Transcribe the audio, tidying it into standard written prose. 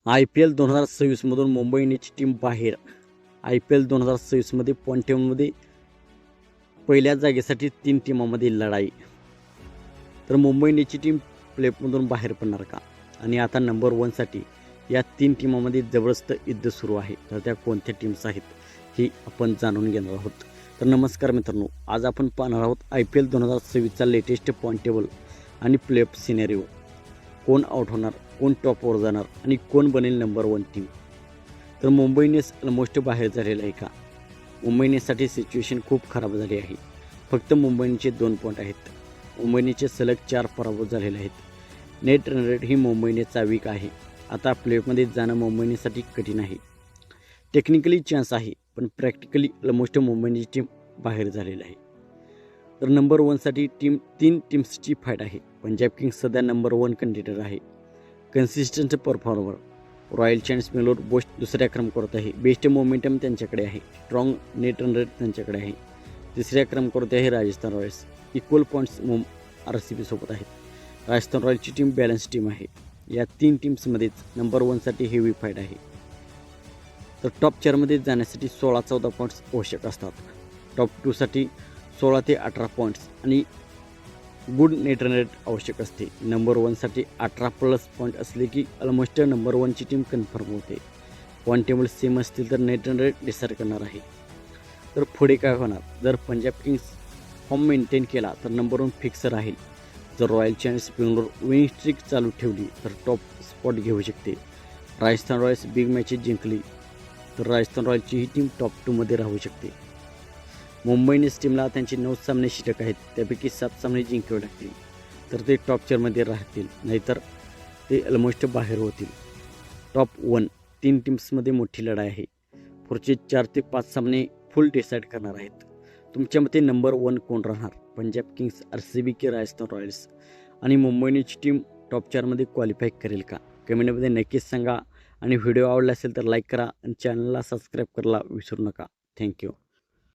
IPL 2026मधून Mumbai इंडियन्सची team बाहेर. IPL 2026मध्ये point टेबलमध्ये पहिल्या जागेसाठी 3 टीमांमध्ये लढाई. तर मुंबई इंडियन्सची टीम प्लेऑफमधून बाहेर पडणार का? आणि आता नंबर 1साठी या 3 टीमांमध्ये जबरदस्त युद्ध सुरू आहे. तर त्या कोणत्या टीम्स आहेत हे आपण जाणून घेणार आहोत. तर नमस्कार मित्रांनो, आज आपण पाहणार आहोत IPL 2026चा लेटेस्ट पॉईंट टेबल आणि प्लेऑफ सिनेरिओ. कोण आउट होणार, कोण टॉपवर जाणार आणि कोण बनेल नंबर 1 टीम. तर मुंबई इंडियन्स ऑलमोस्ट बाहेर झालेलं आहे का? मुंबई इंडियन्ससाठी सिच्युएशन खूप खराब झाली आहे. फक्त मुंबई इंडियन्सचे 2 पॉईंट आहेत. मुंबई इंडियन्सचे सलग 4 पराभव झालेले आहेत. नेट रन रेट ही मुंबई इंडियन्सचा वीक आहे. आता प्लेऑफमध्ये जाणं मुंबई इंडियन्ससाठी कठीण आहे. टेक्निकली चान्स आहे, पण practically almost Mumbai Indians team बाहेर झालेली आहे. तर नंबर 1साठी 3 टीम्सची फाईट आहे. पंजाब किंग्स सध्या नंबर 1 कंटेंडर आहे. Consistent performer. Royal challengers Bangalore boast दुसऱ्या क्रमांकावर आहे. बेस्ट मोमेंटम त्यांच्याकडे आहे. स्ट्रॉंग नेट रन रेट त्यांच्याकडे आहे. तिसऱ्या क्रमांकावर आहे Rajasthan Royals. Equal points RCB सोबत आहेत. राजस्थान रॉयल्सची टीम बॅलन्स टीम आहे. या 3 टीम्समध्येच नंबर 1साठी हेवी फाईट आहे. तर टॉप 4मध्ये जाण्यासाठी 16-14 पॉईंट्स आवश्यक असतात. टॉप 2साठी 16 ते 18 पॉईंट्स आणि गुड नेट रन रेट आवश्यक असते. नंबर 1साठी 18+ पॉईंट असले की ऑलमोस्ट नंबर 1ची टीम कन्फर्म होते. पॉईंट टेबल सेम असतील तर नेट रन रेट डिसाईड करणार आहे. तर पुढे काय होणार? जर पंजाब किंग्स फॉर्म मेंटेन केला तर नंबर 1 फिक्स राहील. जर royal challengers Bangalore winning streak चालू ठेवली तर टॉप स्पॉट घेऊ शकते. राजस्थान रॉयल्स बिग मॅचेस जिंकली तर राजस्थान रॉयल्सची ही टीम टॉप 2मध्ये राहू शकते. मुंबई इंडियन्स टीमला त्यांचे 9 सामने शिल्लक आहेत. त्यापैकी 7 सामने जिंकावे लागतील तर ते टॉप 4मध्ये राहतील, नाहीतर ते ऑलमोस्ट बाहेर होतील. टॉप 1 3 टीम्समध्ये मोठी लढाई आहे. पुढचे 4 ते 5 सामने फुल डिसाईड करणार आहेत. तुमच्या मते नंबर 1 कोण राहणार? पंजाब किंग्स, RCB की राजस्थान रॉयल्स? आणि मुंबई इंडियन्सची टीम टॉप 4मध्ये क्वालिफाय करेल का? कमेंटमध्ये नक्कीच सांगा. आणि व्हिडिओ आवडला असेल तर लाईक करा आणि चॅनलला सबस्क्राईब करायला विसरू नका. थँक्यू.